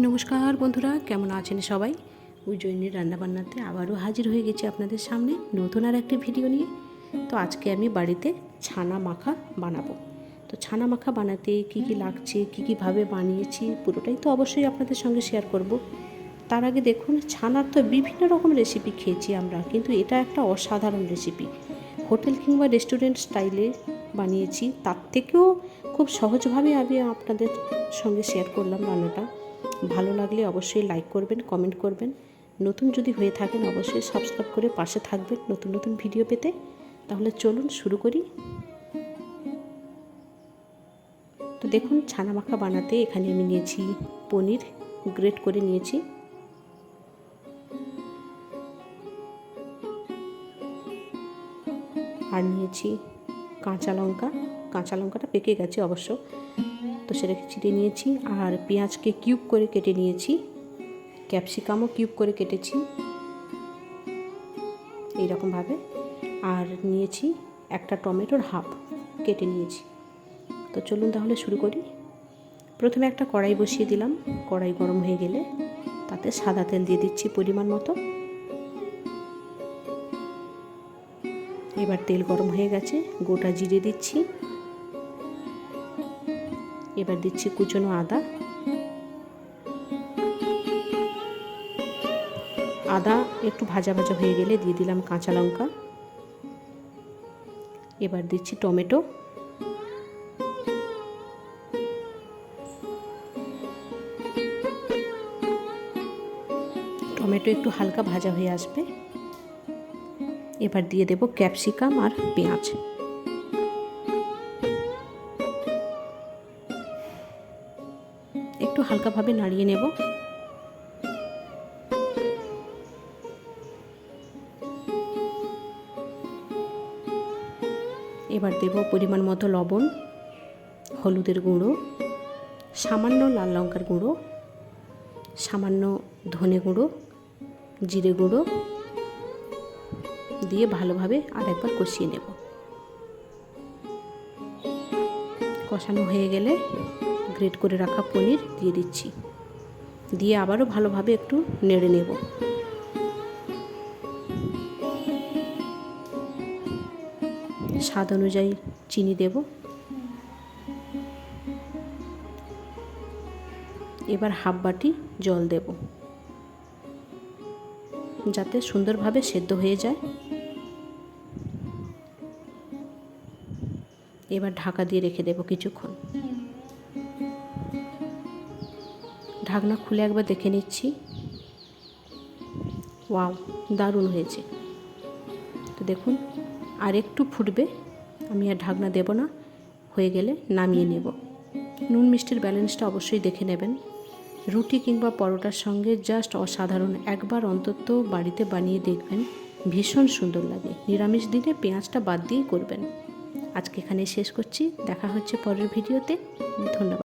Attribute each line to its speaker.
Speaker 1: নমস্কার বন্ধুরা, কেমন আছেন সবাই? উজ্জয়িনীর রান্নাবান্নাতে আবারও হাজির হয়ে গেছি আপনাদের সামনে নতুন আর একটি ভিডিও নিয়ে। তো আজকে আমি বাড়িতে ছানা মাখা বানাবো। তো ছানা মাখা বানাতে কি কি লাগছে, কীভাবে বানিয়েছি পুরোটাই তো অবশ্যই আপনাদের সঙ্গে শেয়ার করব। তার আগে দেখুন, ছানার তো বিভিন্ন রকম রেসিপি খেয়েছি আমরা, কিন্তু এটা একটা অসাধারণ রেসিপি। হোটেল কিংবা রেস্টুরেন্ট স্টাইলে বানিয়েছি, তার থেকেও খুব সহজভাবে আমি আপনাদের সঙ্গে শেয়ার করলাম রান্নাটা। ভালো লাগলে অবশ্যই লাইক করবেন, কমেন্ট করবেন। নতুন যদি হয়ে থাকেন অবশ্যই সাবস্ক্রাইব করে পাশে থাকবেন নতুন নতুন ভিডিও পেতে। তাহলে চলুন শুরু করি। তো দেখুন, ছানা মাখা বানাতে এখানে আমি নিয়েছি পনির, গ্রেট করে নিয়েছি। আর নিয়েছি কাঁচা লঙ্কা। কাঁচা লঙ্কাটা পেকে গেছে অবশ্য, তো সেটাকে চিড়ে নিয়েছি। আর পেঁয়াজকে কিউব করে কেটে নিয়েছি, ক্যাপসিকামও কিউব করে কেটেছি এইরকমভাবে। আর নিয়েছি একটা টমেটোর হাফ কেটে নিয়েছি। তো চলুন তাহলে শুরু করি। প্রথমে একটা কড়াই বসিয়ে দিলাম। কড়াই গরম হয়ে গেলে তাতে সাদা তেল দিয়ে দিচ্ছি পরিমাণ মতো। এবার তেল গরম হয়ে গেছে, গোটা জিরে দিচ্ছি। এবার দিচ্ছি কুচনো আদা। আদা একটু ভাজা ভাজা হয়ে গেলে দিয়ে দিলাম কাঁচা লঙ্কা। এবার দিচ্ছি টমেটো। টমেটো একটু হালকা ভাজা হয়ে আসবে। এবার দিয়ে দেব ক্যাপসিকাম আর পেঁয়াজ। একটু হালকাভাবে নাড়িয়ে নেব। এবার দেব পরিমাণ মতো লবণ, হলুদের গুঁড়ো, সামান্য লাল লঙ্কার গুঁড়ো, সামান্য ধনে গুঁড়ো, জিরে গুঁড়ো দিয়ে ভালোভাবে আরেকবার কষিয়ে নেব। কষানো হয়ে গেলে গ্রেট করে রাখা পনির দিয়ে দিচ্ছি, দিয়ে আবারও ভালোভাবে একটু নেড়ে নেব। স্বাদ অনুযায়ী চিনি দেব। এবার হাফ বাটি জল দেব, যাতে সুন্দরভাবে সেদ্ধ হয়ে যায়। এবার ঢাকা দিয়ে রেখে দেব কিছুক্ষণ। ঢাকনা খুলে একবার দেখে নিচ্ছি। ওয়াও, দারুণ হয়েছে। তো দেখুন, আর একটু ফুটবে, আমি আর ঢাকনা দেব না। হয়ে গেলে নামিয়ে নেব। নুন মিষ্টির ব্যালেন্সটা অবশ্যই দেখে নেবেন। রুটি কিংবা পরোটার সঙ্গে জাস্ট অসাধারণ। একবার অন্তত বাড়িতে বানিয়ে দেখবেন, ভীষণ সুন্দর লাগে। নিরামিষ দিনে পেঁয়াজটা বাদ দিয়েই করবেন। আজকে এখানে শেষ করছি, দেখা হচ্ছে পরের ভিডিওতে। ধন্যবাদ।